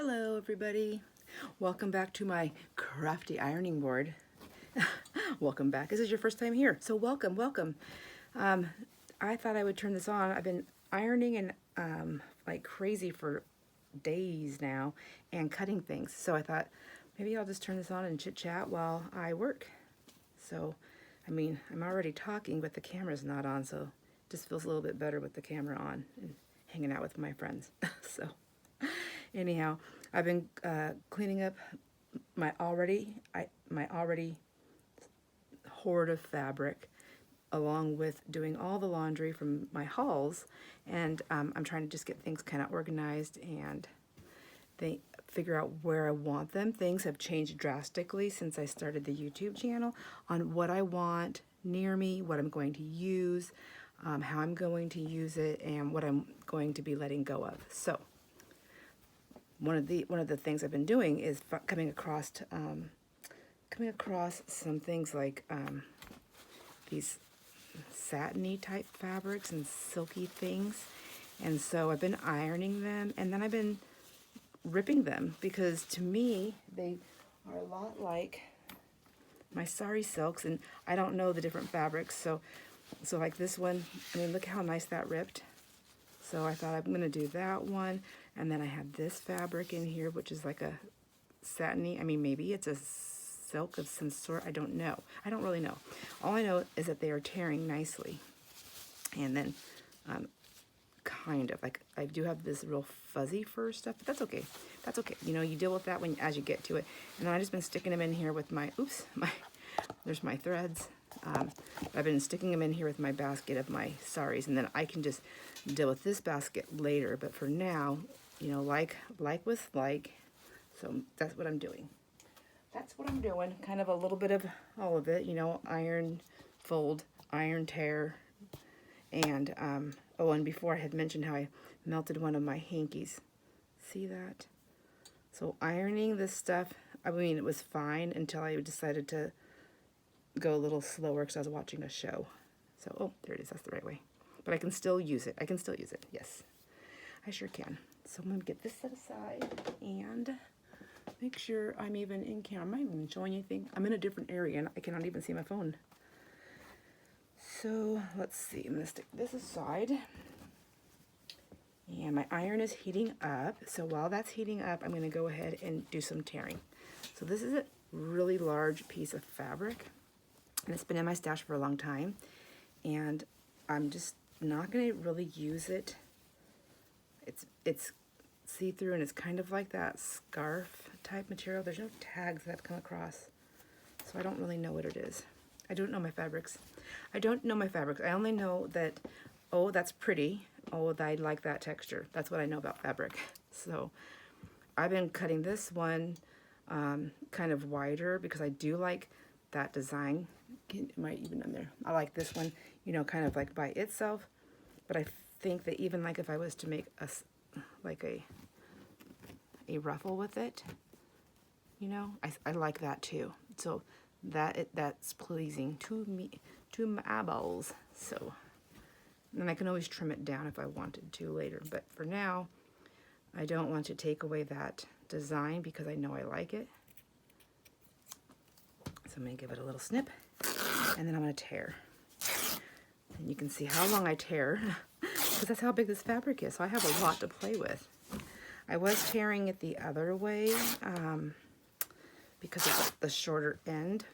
Hello everybody. Welcome back to my crafty ironing board. Welcome back. This is your first time here, so welcome. I thought I would turn this on. I've been ironing and like crazy for days now and cutting things. So I thought maybe I'll just turn this on and chit chat while I work. So, I mean, I'm already talking, but the camera's not on, so it just feels a little bit better with the camera on and hanging out with my friends. So anyhow, I've been cleaning up my already hoard of fabric, along with doing all the laundry from my hauls, and I'm trying to just get things kind of organized and figure out where I want them. Things have changed drastically since I started the YouTube channel on what I want near me, what I'm going to use, how I'm going to use it, and what I'm going to be letting go of. So one of the things I've been doing is coming across some things like these satiny type fabrics and silky things, and so I've been ironing them, and then I've been ripping them because to me they are a lot like my sari silks, and I don't know the different fabrics. So like this one, I mean, look how nice that ripped. So I thought I'm gonna do that one, and then I have this fabric in here, which is like a satiny, I mean, maybe it's a silk of some sort, I don't know. I don't really know. All I know is that they are tearing nicely. And then kind of like, I do have this real fuzzy fur stuff, but that's okay. That's okay. You know, you deal with that as you get to it. And then I've just been sticking them in here with my, there's my threads. I've been sticking them in here with my basket of my saris, and then I can just deal with this basket later. But for now, you know, like with like, so that's what I'm doing. That's what I'm doing. Kind of a little bit of all of it, you know, iron, fold, iron, tear, and oh, and before I had mentioned how I melted one of my hankies. See that? So ironing this stuff, I mean, it was fine until I decided to go a little slower because I was watching a show. So, oh, there it is. That's the right way. But I can still use it. I can still use it. Yes, I sure can. So I'm going to get this set aside and make sure I'm even in camera. I'm not even showing anything. I'm in a different area and I cannot even see my phone. So let's see. I'm going to stick this aside. And my iron is heating up. So while that's heating up, I'm going to go ahead and do some tearing. So this is a really large piece of fabric, and it's been in my stash for a long time, and I'm just not going to really use it. It's see-through, and it's kind of like that scarf type material. There's no tags that I've come across, so I don't really know what it is. I don't know my fabrics. I only know that, oh, that's pretty. Oh, I like that texture. That's what I know about fabric. So I've been cutting this one kind of wider because I do like that design. It might even in there. I like this one, you know, kind of like by itself. But I think that even like if I was to make a ruffle with it, you know, I like that too. So that's pleasing to me, to my eyeballs. So, and I can always trim it down if I wanted to later. But for now, I don't want to take away that design because I know I like it. So I'm going to give it a little snip, and then I'm going to tear. And you can see how long I tear because that's how big this fabric is. So I have a lot to play with. I was tearing it the other way because of the shorter end,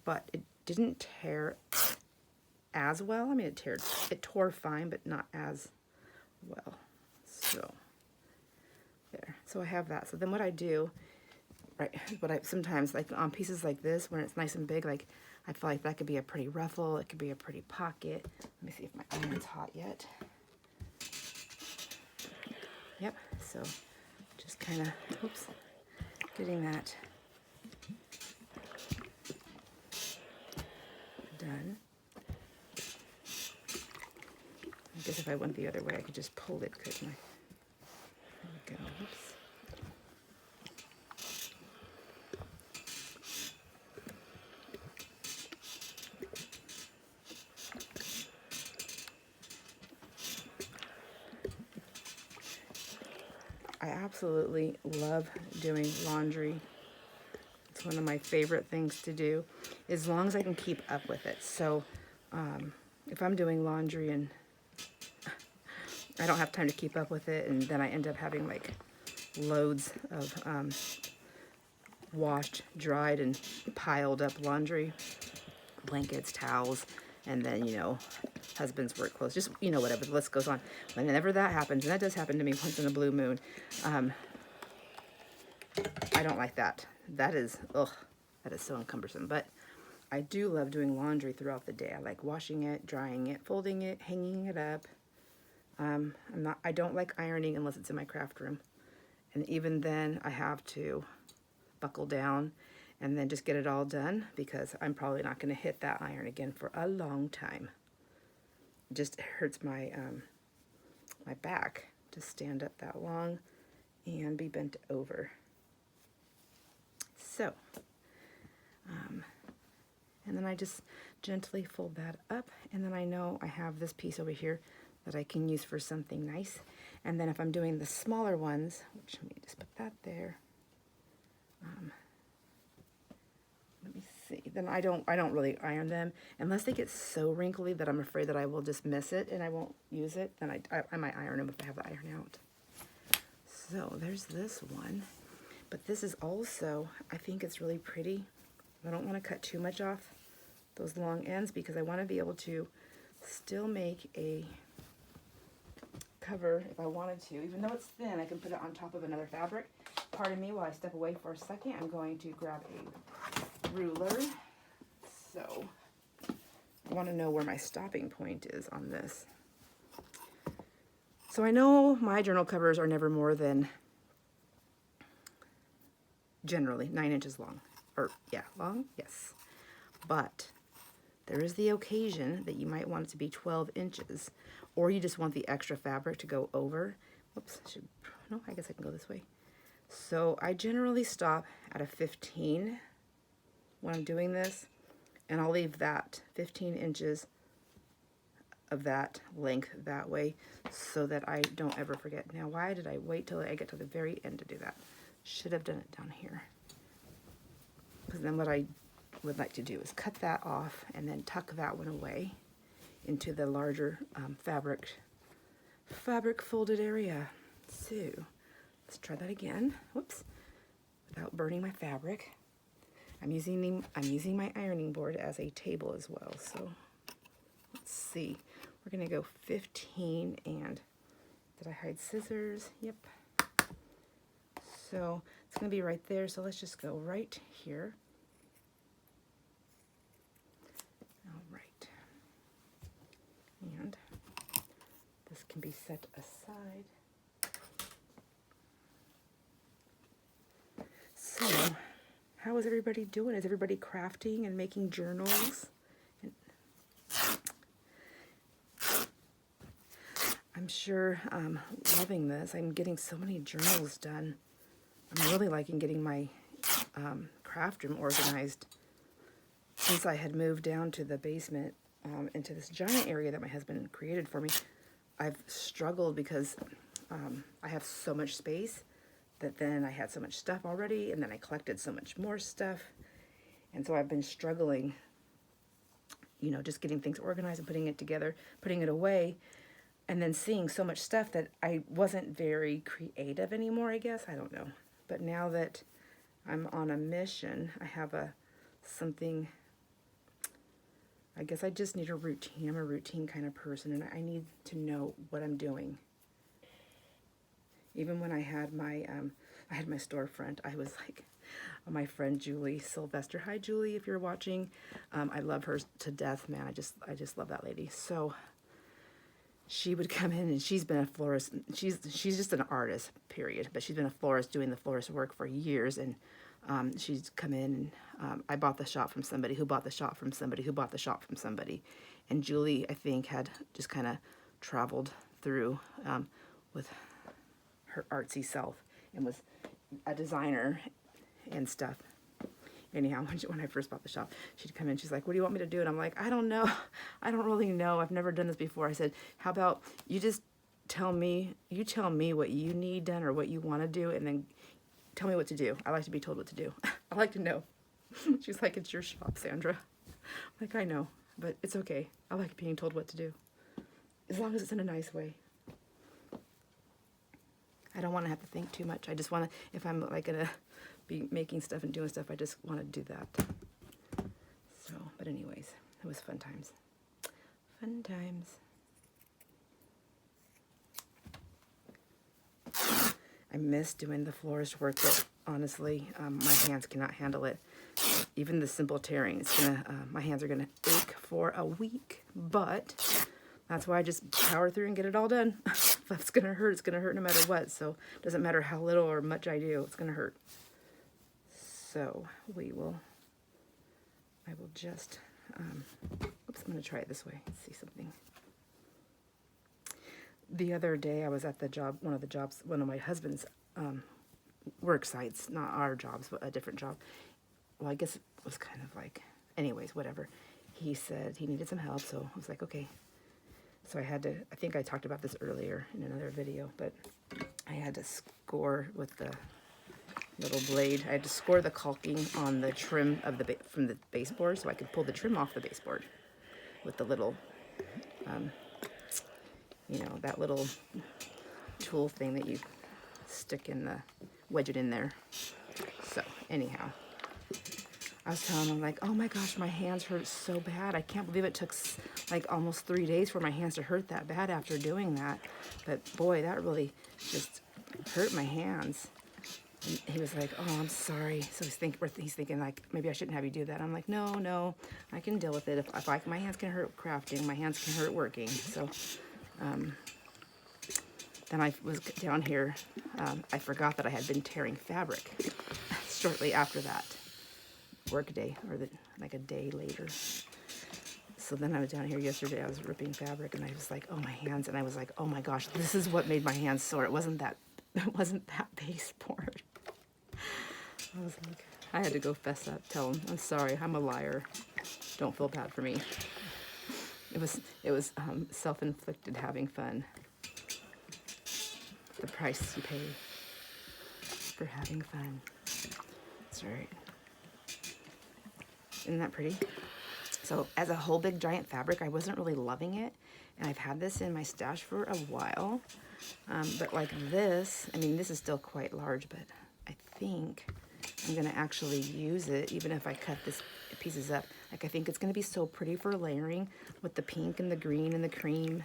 but it didn't tear as well. I mean, it tore fine, but not as well. So there. So I have that. So then what I do, right, sometimes like on pieces like this, when it's nice and big, like I feel like that could be a pretty ruffle. It could be a pretty pocket. Let me see if my iron's hot yet. Yep. So just kind of, oops, getting that done. I guess if I went the other way, I could just pull it because my, there we go, oops. I absolutely love doing laundry. It's one of my favorite things to do, as long as I can keep up with it. So if I'm doing laundry and I don't have time to keep up with it, and then I end up having like loads of washed, dried, and piled up laundry, blankets, towels, and then, you know, husband's work clothes, just, you know, whatever, the list goes on. Whenever that happens, and that does happen to me once in a blue moon, I don't like that. That is, ugh, that is so cumbersome. But I do love doing laundry throughout the day. I like washing it, drying it, folding it, hanging it up. I don't like ironing unless it's in my craft room. And even then I have to buckle down and then just get it all done, because I'm probably not going to hit that iron again for a long time. It just hurts my my back to stand up that long and be bent over. So, and then I just gently fold that up, and then I know I have this piece over here that I can use for something nice. And then if I'm doing the smaller ones, which, let me just put that there. Let me see. Then I don't really iron them unless they get so wrinkly that I'm afraid that I will just miss it and I won't use it. Then I might iron them if I have the iron out. So there's this one, but this is also, I think it's really pretty. I don't want to cut too much off those long ends because I want to be able to still make a cover if I wanted to. Even though it's thin, I can put it on top of another fabric. Pardon me while I step away for a second. I'm going to grab a ruler. So I want to know where my stopping point is on this. So I know my journal covers are never more than, generally, 9 inches long. Or, yeah, long? Yes. But there is the occasion that you might want it to be 12 inches, or you just want the extra fabric to go over. Whoops, no, I guess I can go this way. So I generally stop at a 15 when I'm doing this, and I'll leave that 15 inches of that length that way so that I don't ever forget. Now, why did I wait till I get to the very end to do that? Should have done it down here. Because then what I would like to do is cut that off and then tuck that one away into the larger fabric folded area. So let's try that again. Whoops, without burning my fabric. I'm using my ironing board as a table as well. So let's see. We're gonna go 15, and did I hide scissors? Yep. So it's gonna be right there. So let's just go right here. All right. And this can be set aside. So, how is everybody doing? Is everybody crafting and making journals? I'm sure loving this. I'm getting so many journals done. I'm really liking getting my craft room organized. Since I had moved down to the basement into this giant area that my husband created for me, I've struggled because I have so much space that then I had so much stuff already, and then I collected so much more stuff. And so I've been struggling, you know, just getting things organized and putting it together, putting it away, and then seeing so much stuff that I wasn't very creative anymore, I guess. I don't know. But now that I'm on a mission, I have something, I guess I just need a routine. I'm a routine kind of person, and I need to know what I'm doing. Even when I had my storefront, I was like, my friend Julie Sylvester. Hi, Julie, if you're watching. I love her to death, man. I just love that lady. So she would come in, and she's been a florist. She's just an artist, period. But she's been a florist, doing the florist work for years. And she's come in, and I bought the shop from somebody who bought the shop from somebody who bought the shop from somebody. And Julie, I think, had just kind of traveled through with her artsy self and was a designer and stuff. Anyhow, when I first bought the shop, she'd come in, she's like, what do you want me to do? And I'm like, I don't know. I don't really know. I've never done this before. I said, how about you just tell me what you need done or what you want to do, and then tell me what to do. I like to be told what to do. I like to know. She's like, it's your shop, Sandra. I'm like, I know, but it's okay. I like being told what to do, as long as it's in a nice way. I don't want to have to think too much. I just want to, if I'm like gonna be making stuff and doing stuff, I just want to do that. So, but anyways, it was fun times. Fun times. I miss doing the florist work, but honestly, my hands cannot handle it. Even the simple tearing, it's gonna, my hands are gonna ache for a week, but that's why I just power through and get it all done. If it's gonna hurt, it's gonna hurt no matter what. So it doesn't matter how little or much I do, it's gonna hurt. So I will just, oops, I'm gonna try it this way. Let's see something. The other day I was at the job, one of my husband's work sites, not our jobs, but a different job. Well, I guess it was kind of like, anyways, whatever. He said he needed some help, so I was like, okay. So I had to, I think I talked about this earlier in another video, but I had to score with the little blade. I had to score the caulking on the trim of the from the baseboard so I could pull the trim off the baseboard with the little, you know, that little tool thing that you stick in the, wedge it in there. So anyhow, I was telling him, like, oh my gosh, my hands hurt so bad. I can't believe it took like almost 3 days for my hands to hurt that bad after doing that. But boy, that really just hurt my hands. And he was like, oh, I'm sorry. So he's thinking like, maybe I shouldn't have you do that. I'm like, no, I can deal with it. If my hands can hurt crafting, my hands can hurt working. So then I was down here. I forgot that I had been tearing fabric shortly after that work day, or like a day later. So then I was down here yesterday. I was ripping fabric, and I was like, oh, my hands. And I was like, oh my gosh, this is what made my hands sore. It wasn't that baseboard. I was like, I had to go fess up, tell him, I'm sorry, I'm a liar. Don't feel bad for me. It was self-inflicted having fun. The price you pay for having fun. That's right. Isn't that pretty? So as a whole big giant fabric, I wasn't really loving it. And I've had this in my stash for a while. But like this, I mean, this is still quite large, but I think I'm gonna actually use it, even if I cut this pieces up. Like, I think it's gonna be so pretty for layering with the pink and the green and the cream.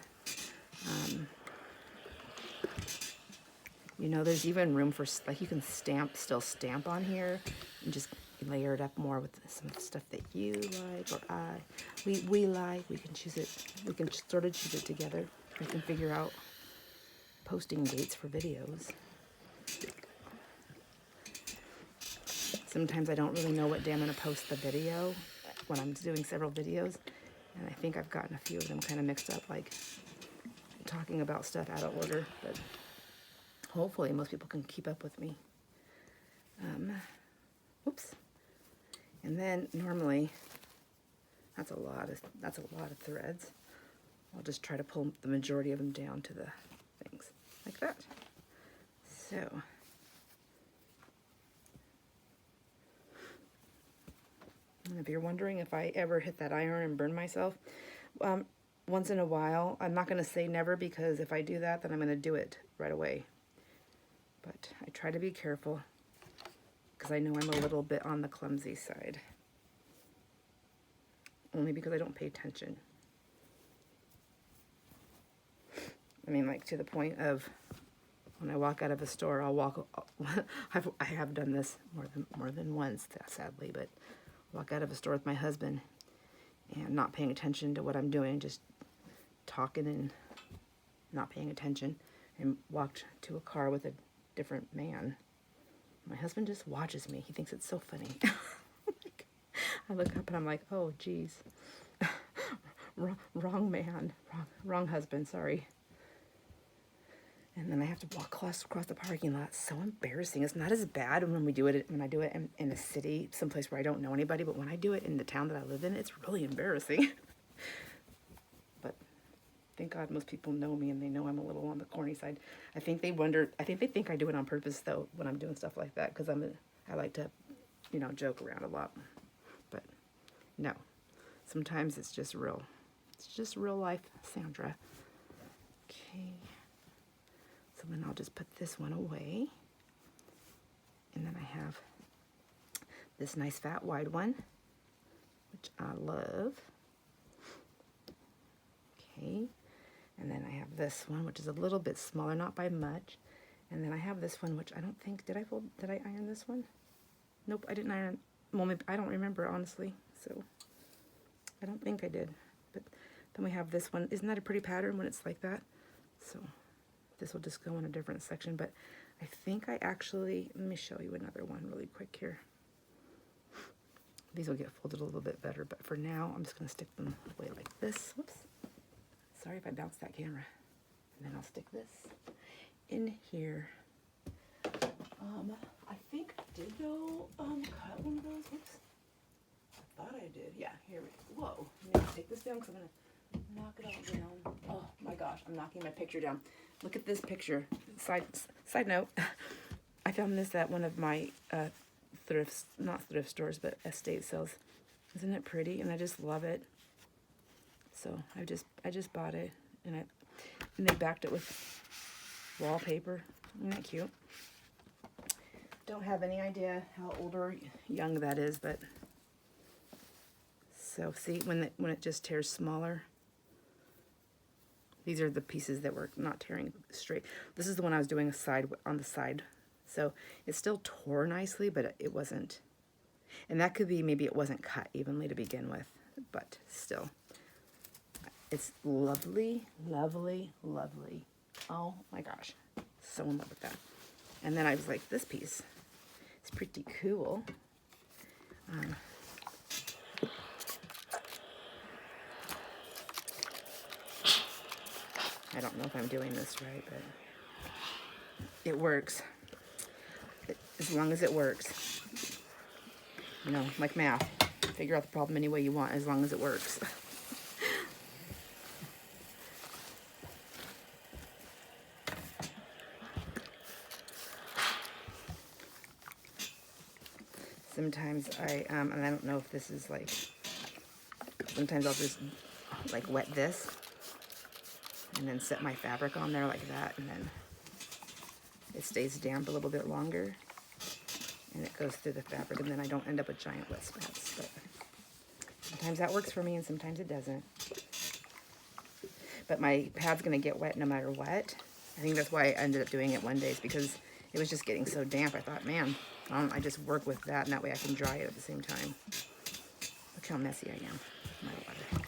You know, there's even room for, like, you can still stamp on here and just layer it up more with some stuff that you like, or we like. We can choose it. We can sort of choose it together. We can figure out posting dates for videos. Sometimes I don't really know what day I'm going to post the video when I'm doing several videos, and I think I've gotten a few of them kind of mixed up, like talking about stuff out of order, but hopefully most people can keep up with me. Oops. And then normally, that's a lot of threads. I'll just try to pull the majority of them down to the things like that. So, and if you're wondering if I ever hit that iron and burn myself, once in a while. I'm not going to say never, because if I do that, then I'm going to do it right away. But I try to be careful, because I know I'm a little bit on the clumsy side. Only because I don't pay attention. I mean, like, to the point of when I walk out of a store, I'll walk, I have done this more than once, sadly, but walk out of a store with my husband and not paying attention to what I'm doing, just talking and not paying attention, and walked to a car with a different man. My husband just watches me. He thinks it's so funny. I look up and I'm like, oh, geez. Wrong man. Wrong husband, sorry. And then I have to walk across the parking lot. It's so embarrassing. It's not as bad when I do it in a city, someplace where I don't know anybody, but when I do it in the town that I live in, it's really embarrassing. But Thank God most people know me and they know I'm a little on the corny side. I think they think I do it on purpose though when I'm doing stuff like that, because I like to, you know, joke around a lot. But no, sometimes it's just real. It's just real life, Sandra. Okay. So then I'll just put this one away. And then I have this nice fat wide one, which I love. Okay. And then I have this one, which is a little bit smaller, not by much. And then I have this one, which I don't think, did I iron this one? Nope, I didn't iron. Well, maybe, I don't remember, honestly. So I don't think I did. But then we have this one. Isn't that a pretty pattern when it's like that? So this will just go in a different section. But I think I actually, let me show you another one really quick here. These will get folded a little bit better. But for now, I'm just going to stick them away like this. Whoops. Sorry if I bounced that camera. And then I'll stick this in here. I think I did though, cut one of those. Oops. I thought I did. Yeah, here we go. Whoa. Now take this down because I'm going to knock it all down. Oh my gosh, I'm knocking my picture down. Look at this picture. Side note, I found this at one of my not thrift stores, but estate sales. Isn't it pretty? And I just love it. So I just bought it, and they backed it with wallpaper. Isn't that cute? Don't have any idea how old or young that is, but so see when it just tears smaller. These are the pieces that were not tearing straight. This is the one I was doing on the side, so it still tore nicely, but it wasn't. And that could be maybe it wasn't cut evenly to begin with, but still. It's lovely, lovely, lovely. Oh my gosh. So in love with that. And then I was like, this piece is pretty cool. I don't know if I'm doing this right, but it works. As long as it works. You know, like math. Figure out the problem any way you want, as long as it works. Sometimes and I don't know if this is like, sometimes I'll just like wet this and then set my fabric on there like that, and then it stays damp a little bit longer and it goes through the fabric, and then I don't end up with giant wet spots. But sometimes that works for me and sometimes it doesn't. But my pad's gonna get wet no matter what. I think that's why I ended up doing it one day, is because it was just getting so damp. I thought, man, I just work with that, and that way I can dry it at the same time. Look how messy I am. My water.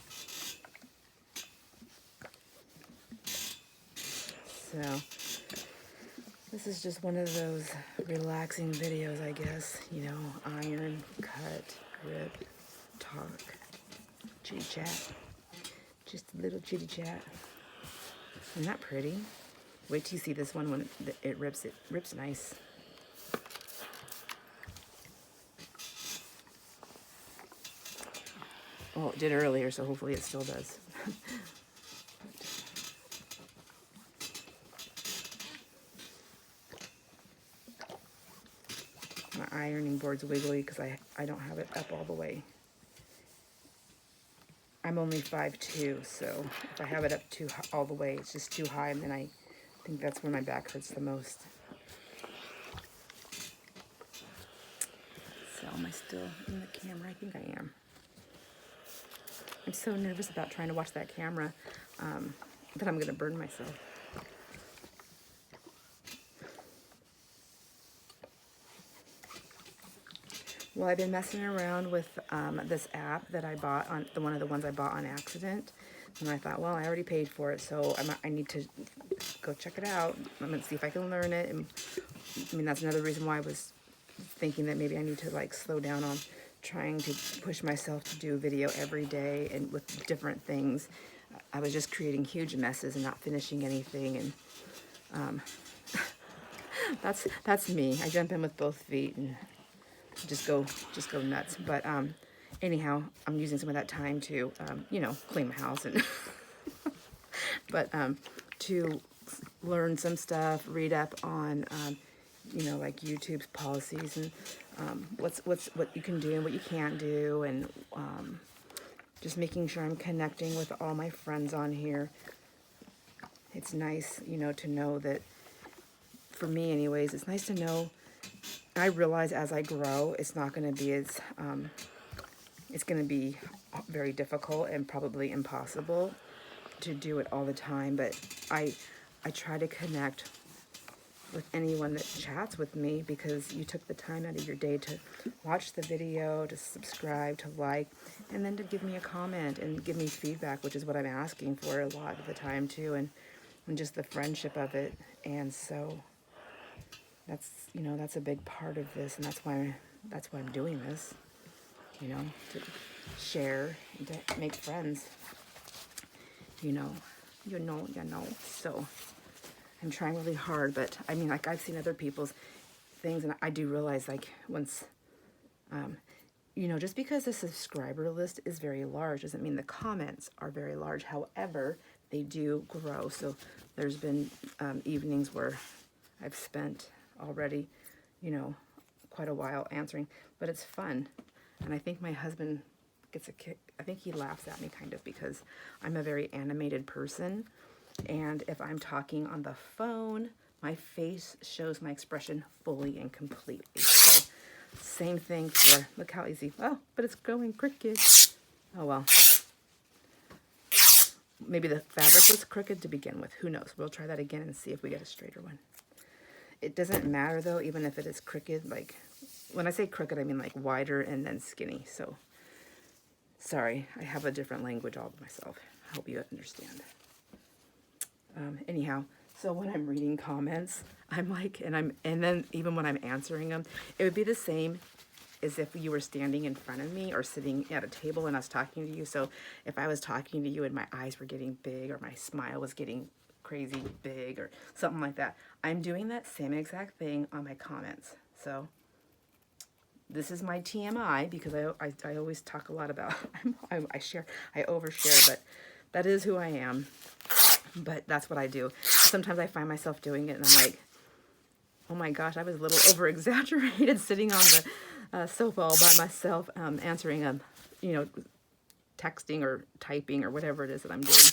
So, this is just one of those relaxing videos, I guess. You know, iron, cut, rip, talk, chitty chat. Just a little chitty chat. Isn't that pretty? Wait till you see this one when it rips. It rips nice. Well, it did earlier, so hopefully it still does. My ironing board's wiggly because I don't have it up all the way. I'm only 5'2", so if I have it up all the way, it's just too high, and then I think that's where my back hurts the most. So am I still in the camera? I think I am. I'm so nervous about trying to watch that camera that I'm going to burn myself. Well, I've been messing around with this app that I bought on one of the ones I bought on accident, and I thought, well, I already paid for it, so I need to go check it out. I'm gonna see if I can learn it. And I mean, that's another reason why I was thinking that maybe I need to like slow down on trying to push myself to do video every day and with different things. I was just creating huge messes and not finishing anything, and that's me. I jump in with both feet and just go nuts. But anyhow, I'm using some of that time to you know, clean my house and but to learn some stuff, read up on, you know, like YouTube's policies and what you can do and what you can't do, and just making sure I'm connecting with all my friends on here. It's nice, you know, to know that, for me anyways, it's nice to know. I realize as I grow, it's not going to be as, it's going to be very difficult and probably impossible to do it all the time, but I try to connect with anyone that chats with me, because you took the time out of your day to watch the video, to subscribe, to like, and then to give me a comment and give me feedback, which is what I'm asking for a lot of the time too, and just the friendship of it. And so that's, you know, that's a big part of this, and that's why I'm doing this, you know, to share and to make friends, you know. So I'm trying really hard, but I mean, like, I've seen other people's things, and I do realize, like, once, you know, just because the subscriber list is very large doesn't mean the comments are very large. However, they do grow. So there's been evenings where I've spent already, you know, quite a while answering, but it's fun. And I think my husband gets a kick. I think he laughs at me kind of, because I'm a very animated person. And if I'm talking on the phone, my face shows my expression fully and completely. So, same thing for, look how easy. Oh, but it's going crooked. Oh, well. Maybe the fabric was crooked to begin with. Who knows? We'll try that again and see if we get a straighter one. It doesn't matter, though, even if it is crooked. Like, when I say crooked, I mean like wider and then skinny. So, sorry, I have a different language all by myself. I hope you understand. Anyhow, so when I'm reading comments, I'm like, and then even when I'm answering them, it would be the same as if you were standing in front of me or sitting at a table and I was talking to you. So if I was talking to you and my eyes were getting big, or my smile was getting crazy big, or something like that, I'm doing that same exact thing on my comments. So this is my TMI, because I always talk a lot about, I overshare, but that is who I am. But that's what I do. Sometimes I find myself doing it, and I'm like, oh my gosh, I was a little over-exaggerated sitting on the sofa all by myself, answering you know, texting or typing or whatever it is that I'm doing.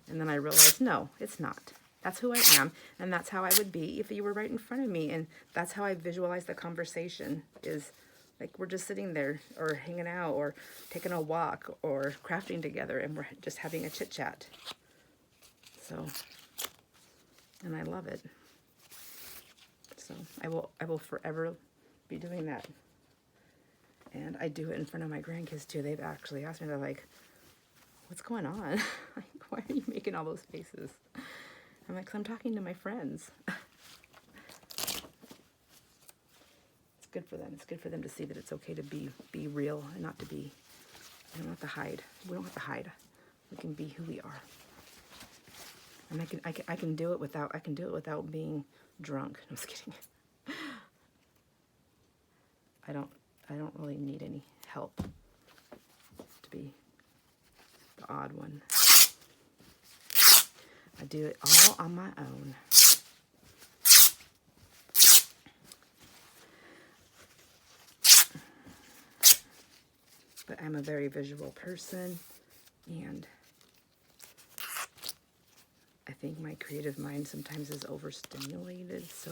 And then I realized, no, it's not. That's who I am, and that's how I would be if you were right in front of me. And that's how I visualize the conversation, is like we're just sitting there or hanging out or taking a walk or crafting together, and we're just having a chit-chat. So, and I love it. So I will forever be doing that. And I do it in front of my grandkids too. They've actually asked me, they're like, what's going on? Like, why are you making all those faces? I'm like, 'cause I'm talking to my friends. It's good for them. It's good for them to see that it's okay to be real and not to be, we don't have to hide. We don't have to hide. We can be who we are. And I can do it without being drunk. I'm just kidding. I don't really need any help to be the odd one. I do it all on my own. But I'm a very visual person, and I think my creative mind sometimes is overstimulated, so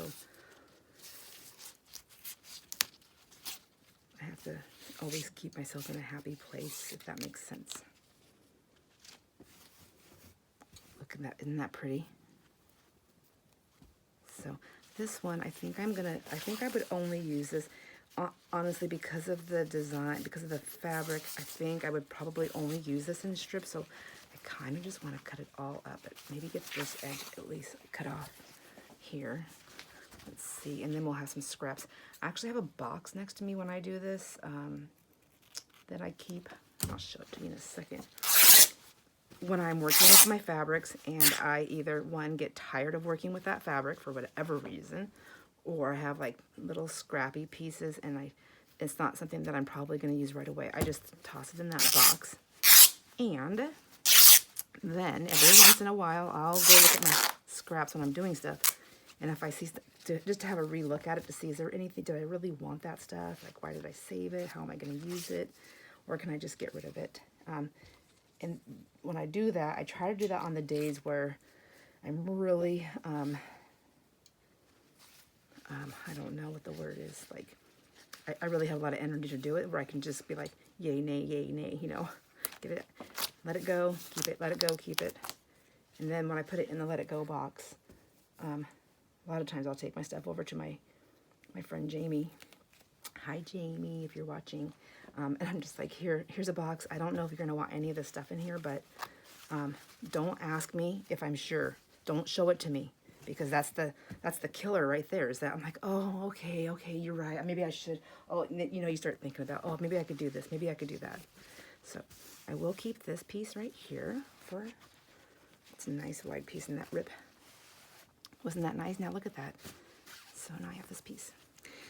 I have to always keep myself in a happy place, if that makes sense. Look at that, isn't that pretty? So this one, I think I would only use this, honestly, because of the design, because of the fabric. I think I would probably only use this in strips, so I kind of just want to cut it all up, but maybe get this edge at least cut off here. Let's see, and then we'll have some scraps. I actually have a box next to me when I do this that I keep. I'll show it to you in a second. When I'm working with my fabrics and I either, one, get tired of working with that fabric for whatever reason, or I have like little scrappy pieces and it's not something that I'm probably going to use right away, I just toss it in that box. And Then every once in a while, I'll go look at my scraps when I'm doing stuff. And if I see, just to have a relook at it to see, is there anything, do I really want that stuff? Like, why did I save it? How am I going to use it? Or can I just get rid of it? And when I do that, I try to do that on the days where I'm really, I don't know what the word is. Like, I really have a lot of energy to do it, where I can just be like, yay, nay, you know, get it, let it go, keep it, let it go, keep it. And then when I put it in the let it go box, a lot of times I'll take my stuff over to my friend Jamie. Hi, Jamie, if you're watching. And I'm just like, here's a box. I don't know if you're going to want any of this stuff in here, but don't ask me if I'm sure. Don't show it to me, because that's the killer right there, is that I'm like, oh, okay, you're right. Maybe I should. Oh, you know, you start thinking about, oh, maybe I could do this. Maybe I could do that. So I will keep this piece right here for, it's a nice wide piece in that rip. Wasn't that nice? Now look at that. So now I have this piece.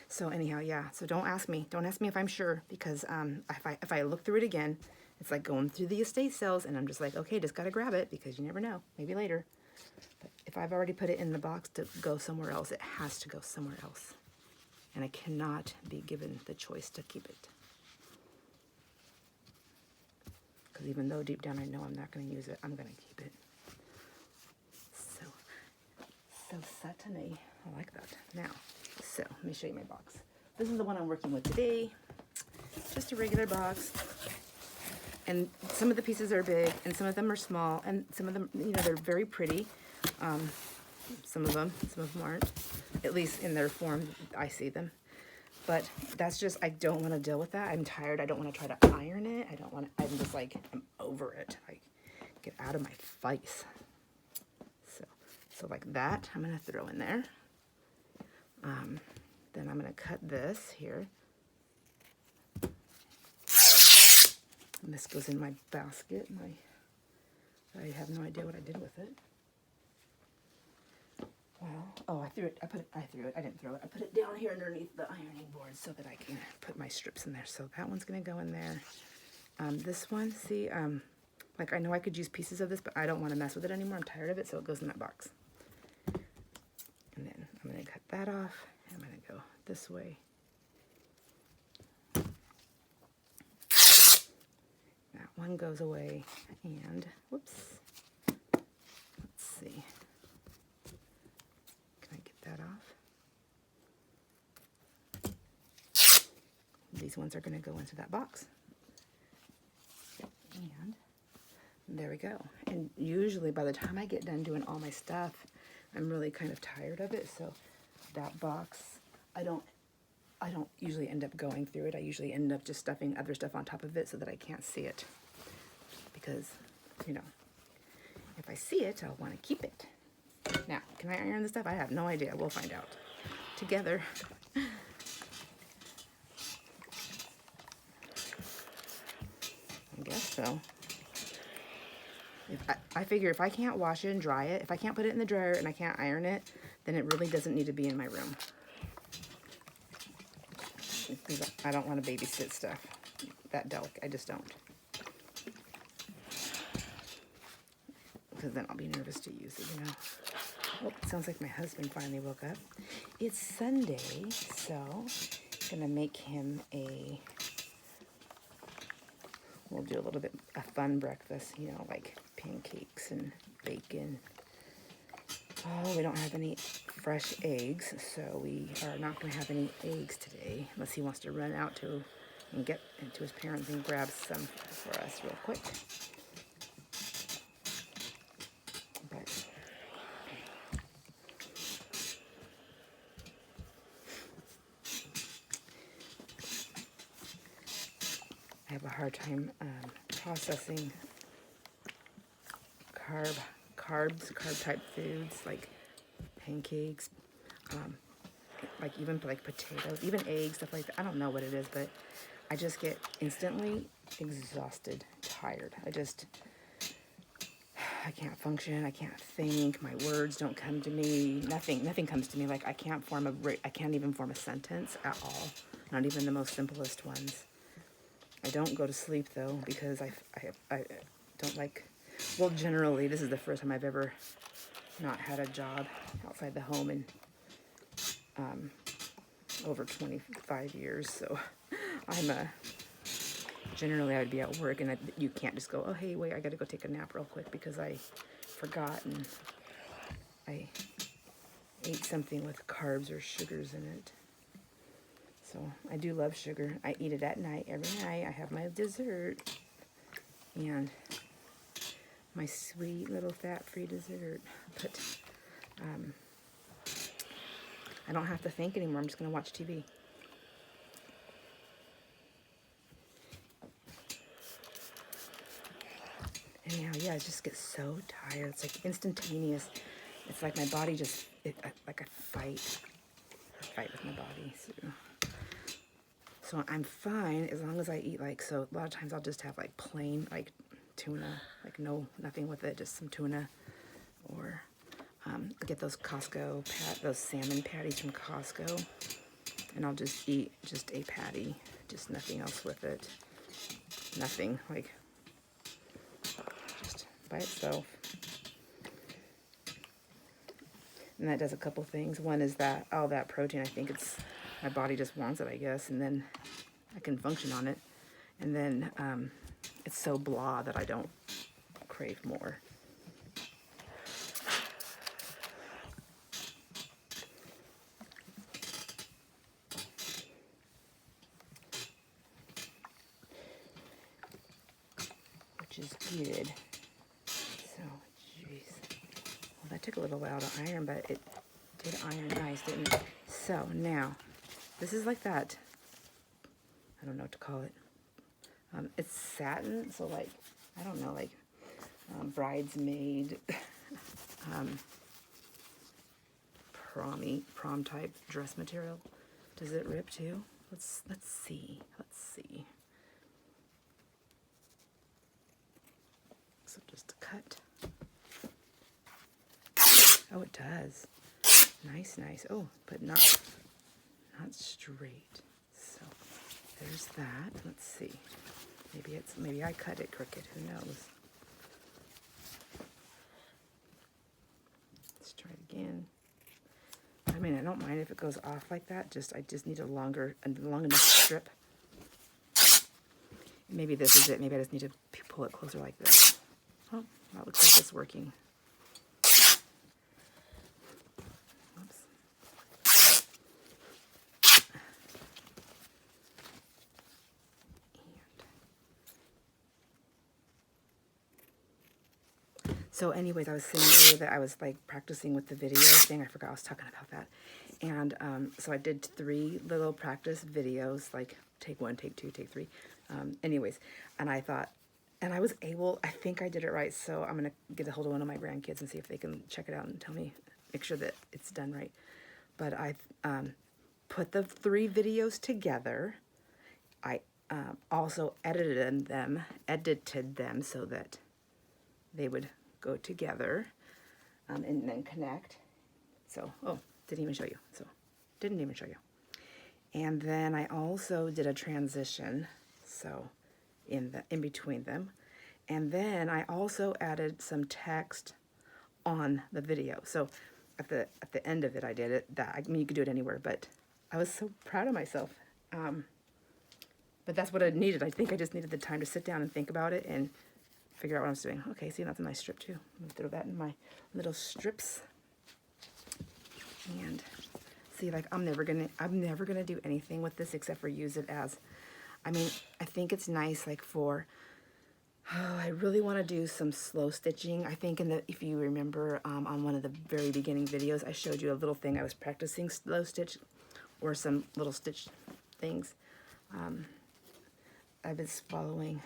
So anyhow, yeah. So don't ask me if I'm sure, because if I look through it again, it's like going through the estate sales, and I'm just like, okay, just gotta grab it, because you never know, maybe later. But if I've already put it in the box to go somewhere else, it has to go somewhere else, and I cannot be given the choice to keep it. Because even though deep down I know I'm not going to use it, I'm going to keep it. So satiny. I like that. Now, so let me show you my box. This is the one I'm working with today. Just a regular box. And some of the pieces are big, and some of them are small, and some of them, you know, they're very pretty. Some of them aren't. At least in their form, I see them. But that's just, I don't want to deal with that. I'm tired. I don't want to try to iron it. I don't want to, I'm just like, I'm over it. Like, get out of my face. So like that, I'm going to throw in there. Then I'm going to cut this here. And this goes in my basket. I have no idea what I did with it. Well, oh, I threw it. I didn't throw it. I put it down here underneath the ironing board so that I can put my strips in there. So that one's going to go in there. This one, see, like I know I could use pieces of this, but I don't want to mess with it anymore. I'm tired of it, so it goes in that box. And then I'm going to cut that off. I'm going to go this way. That one goes away. And, whoops. Let's see. Can I get that off? These ones are going to go into that box. And there we go. And usually by the time I get done doing all my stuff, I'm really kind of tired of it. So that box, I don't usually end up going through it. I usually end up just stuffing other stuff on top of it so that I can't see it. Because, you know, if I see it, I'll want to keep it. Now, can I iron this stuff? I have no idea. We'll find out together. I guess so. I figure if I can't wash it and dry it, if I can't put it in the dryer and I can't iron it, then it really doesn't need to be in my room. Because I don't want to babysit stuff that delicate. I just don't. Because then I'll be nervous to use it, you know. Oh, it sounds like my husband finally woke up. It's Sunday, so I'm going to make him we'll do a little bit a fun breakfast, you know, like pancakes and bacon. Oh, we don't have any fresh eggs, so we are not going to have any eggs today, unless he wants to run out to and get into his parents and grab some for us real quick. But I have a hard time processing carb type foods like pancakes, like even like potatoes, even eggs, stuff like that. I don't know what it is, but I just get instantly exhausted, tired. I can't function. I can't think. My words don't come to me. Nothing comes to me. Like I can't even form a sentence at all. Not even the most simplest ones. I don't go to sleep though because I don't like. Well, generally, this is the first time I've ever not had a job outside the home in over 25 years. So I'm generally I would be at work, and you can't just go, oh, hey, wait, I got to go take a nap real quick because I forgot and I ate something with carbs or sugars in it. So I do love sugar. I eat it at night. Every night I have my dessert and my sweet little fat-free dessert. But I don't have to think anymore. I'm just going to watch TV. Anyhow, yeah, I just get so tired. It's like instantaneous. It's like my body just, like I fight with my body. So I'm fine as long as I eat like, so a lot of times I'll just have like plain, like tuna, like nothing with it, just some tuna, or get those Costco, those salmon patties from Costco, and I'll just eat just a patty, just nothing else with it, nothing, like just by itself. And that does a couple things. One is that all that protein, I think it's, my body just wants it, I guess, and then I can function on it. And then it's so blah that I don't crave more. Which is good. So, jeez. Well, that took a little while to iron, but it did iron nice, didn't it? So, now, this is like that, I don't know what to call it. It's satin, so like, I don't know, like bridesmaid, prom type dress material. Does it rip too? Let's see. So just a cut. Oh, it does. Nice. Oh, but not straight. So there's that. Let's see. Maybe I cut it crooked. Who knows? Let's try it again. I mean, I don't mind if it goes off like that. I just need a long enough strip. Maybe this is it. Maybe I just need to pull it closer like this. Oh, that looks like it's working. So anyways, I was saying earlier that I was like practicing with the video thing. I forgot I was talking about that. And so I did 3 little practice videos, like take 1, take 2, take 3. Anyways, and I thought, and I was able, I think I did it right. So I'm going to get a hold of one of my grandkids and see if they can check it out and tell me, make sure that it's done right. But I put the 3 videos together. I also edited them so that they would go together and then connect. So, didn't even show you. And then I also did a transition, so in between them. And then I also added some text on the video. So at the end of it, I did it. I mean, you could do it anywhere, but I was so proud of myself. But that's what I needed. I think I just needed the time to sit down and think about it and figure out what I was doing. Okay, see, that's a nice strip too. I'm gonna throw that in my little strips. And see, like I'm never gonna do anything with this except for use it as, I mean, I think it's nice like for, I really want to do some slow stitching. I think if you remember on one of the very beginning videos, I showed you a little thing. I was practicing slow stitch or some little stitch things. I've been following,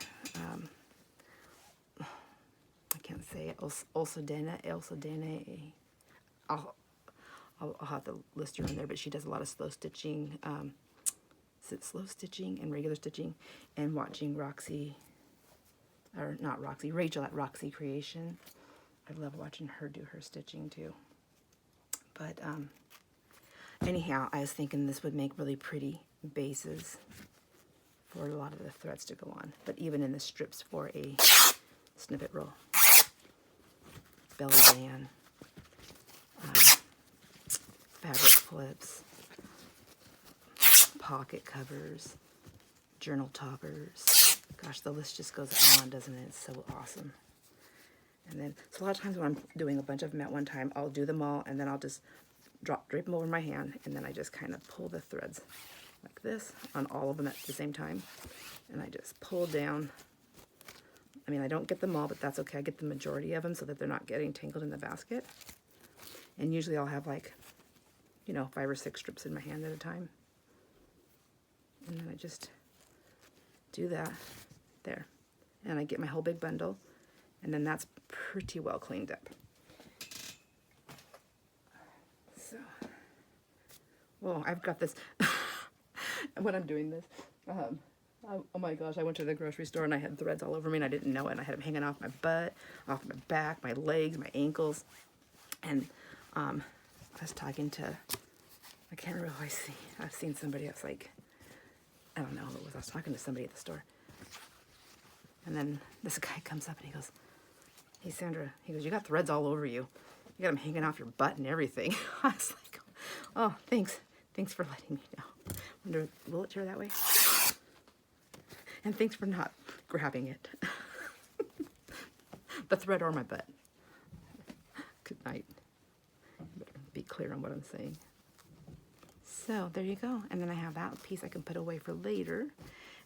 I can't say it, Elsa Dene. I'll have to list her on there, but she does a lot of slow stitching, slow stitching and regular stitching, and watching Rachel at Roxy Creation. I love watching her do her stitching too. But anyhow, I was thinking this would make really pretty bases for a lot of the threads to go on, but even in the strips for a snippet roll. belly band, fabric flips, pocket covers, journal toppers. Gosh, the list just goes on, doesn't it? It's so awesome. And then, so a lot of times when I'm doing a bunch of them at one time, I'll do them all, and then I'll just drape them over my hand, and then I just kind of pull the threads like this on all of them at the same time. And I just pull down. I mean, I don't get them all, but that's okay. I get the majority of them so that they're not getting tangled in the basket. And usually I'll have like, you know, 5 or 6 strips in my hand at a time. And then I just do that there. And I get my whole big bundle. And then that's pretty well cleaned up. So, well, I've got this. When I'm doing this, oh my gosh, I went to the grocery store and I had threads all over me and I didn't know it. And I had them hanging off my butt, off my back, my legs, my ankles. And I was talking to, I can't remember who I've seen somebody else, like, I don't know who it was. I was talking to somebody at the store. And then this guy comes up and he goes, "Hey, Sandra," he goes, "you got threads all over you. You got them hanging off your butt and everything." I was like, "Oh, thanks. Thanks for letting me know. Wonder, will it tear that way? And thanks for not grabbing it." The thread or my butt. Good night. Better be clear on what I'm saying. So there you go. And then I have that piece I can put away for later.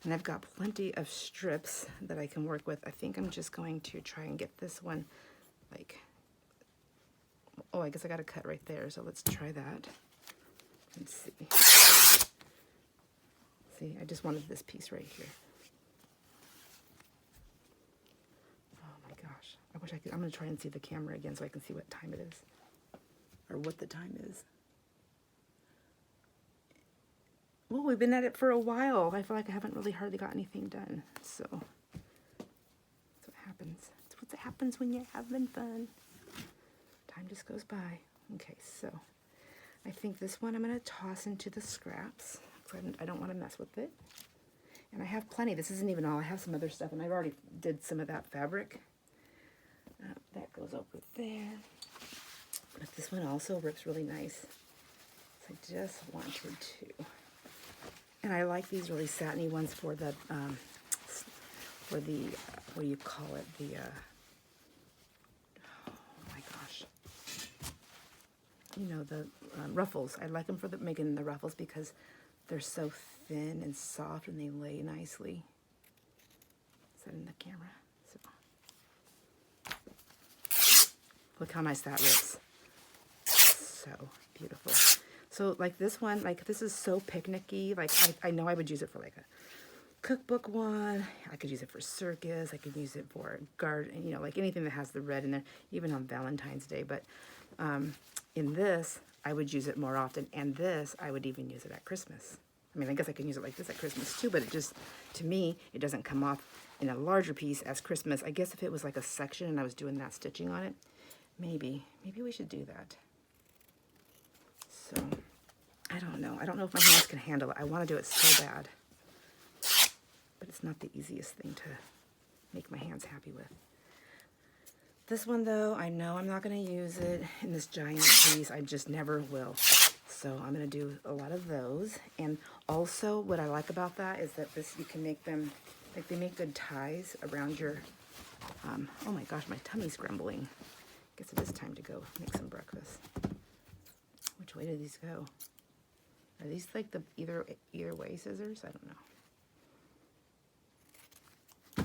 And I've got plenty of strips that I can work with. I think I'm just going to try and get this one, like, oh, I guess I got a cut right there. So let's try that. Let's see. See, I just wanted this piece right here. Oh my gosh. I wish I could. I'm going to try and see the camera again so I can see what time it is. Or what the time is. Well, we've been at it for a while. I feel like I haven't really hardly got anything done. So, that's what happens. That's what happens when you're having fun. Time just goes by. Okay, so I think this one I'm going to toss into the scraps. I don't want to mess with it. And I have plenty. This isn't even all. I have some other stuff, and I already did some of that fabric. That goes over there. But this one also rips really nice. So I just wanted to. And I like these really satiny ones for the, what do you call it? The, oh my gosh. You know, the ruffles. I like them for making the ruffles because they're so thin and soft and they lay nicely. Is that in the camera? So, look how nice that looks. So beautiful. So like this one, like this is so picnicky. Like I know I would use it for like a cookbook one. I could use it for circus. I could use it for garden, you know, like anything that has the red in there, even on Valentine's Day. But in this, I would use it more often. And this, I would even use it at Christmas. I mean, I guess I can use it like this at Christmas too, but it just, to me, it doesn't come off in a larger piece as Christmas. I guess if it was like a section and I was doing that stitching on it, maybe we should do that. So, I don't know. I don't know if my hands can handle it. I want to do it so bad. But it's not the easiest thing to make my hands happy with. This one, though, I know I'm not going to use it in this giant piece. I just never will. So I'm going to do a lot of those. And also, what I like about that is that this, you can make them, like they make good ties around your, oh my gosh, my tummy's grumbling. Guess it is time to go make some breakfast. Which way do these go? Are these like the either way scissors? I don't know. I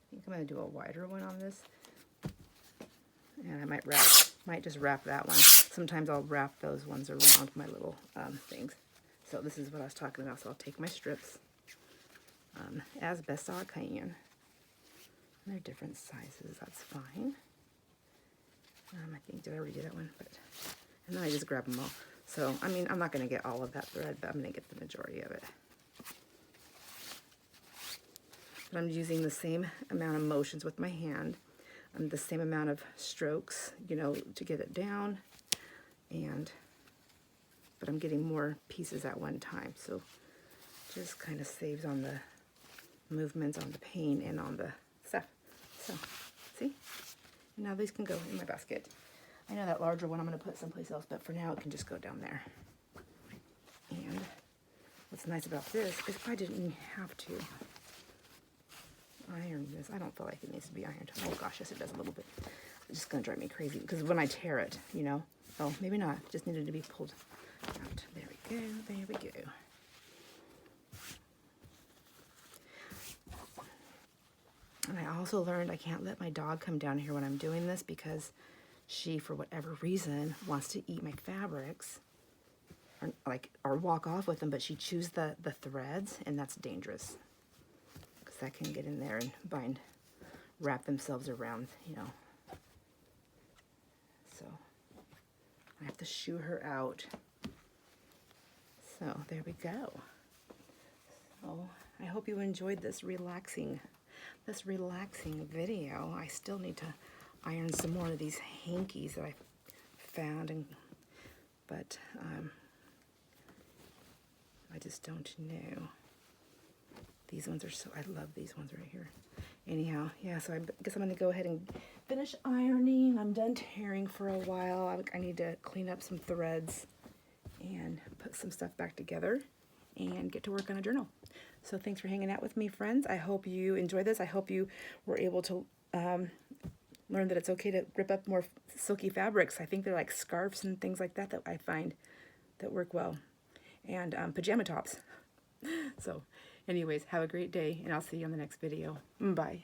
think I'm going to do a wider one on this. And I might just wrap that one. Sometimes I'll wrap those ones around my little things. So this is what I was talking about. So I'll take my strips as best I can. They're different sizes, that's fine. I think, did I already do that one? But, and then I just grab them all. So, I mean, I'm not going to get all of that thread, but I'm going to get the majority of it. But I'm using the same amount of motions with my hand, the same amount of strokes, you know, to get it down. But I'm getting more pieces at one time, so just kind of saves on the movements on the paint and on the stuff. So, see? And now these can go in my basket. I know that larger one I'm going to put someplace else, but for now it can just go down there. And what's nice about this is I didn't have to iron this. I don't feel like it needs to be ironed. Oh gosh, yes it does a little bit. It's just going to drive me crazy because when I tear it, you know. Oh, maybe not. It just needed to be pulled out. There we go. There we go. And I also learned I can't let my dog come down here when I'm doing this because she, for whatever reason, wants to eat my fabrics or walk off with them, but she chews the threads, and that's dangerous because that can get in there and wrap themselves around, you know. So I have to shoo her out. So there we go. So I hope you enjoyed this relaxing video. I still need to iron some more of these hankies that I found, but I just don't know. These ones are I love these ones right here. Anyhow, yeah, so I guess I'm going to go ahead and finish ironing. I'm done tearing for a while. I need to clean up some threads and put some stuff back together and get to work on a journal. So thanks for hanging out with me, friends. I hope you enjoyed this. I hope you were able to learn that it's okay to rip up more silky fabrics. I think they're like scarves and things like that I find that work well. And pajama tops. So anyways, have a great day, and I'll see you on the next video. Bye.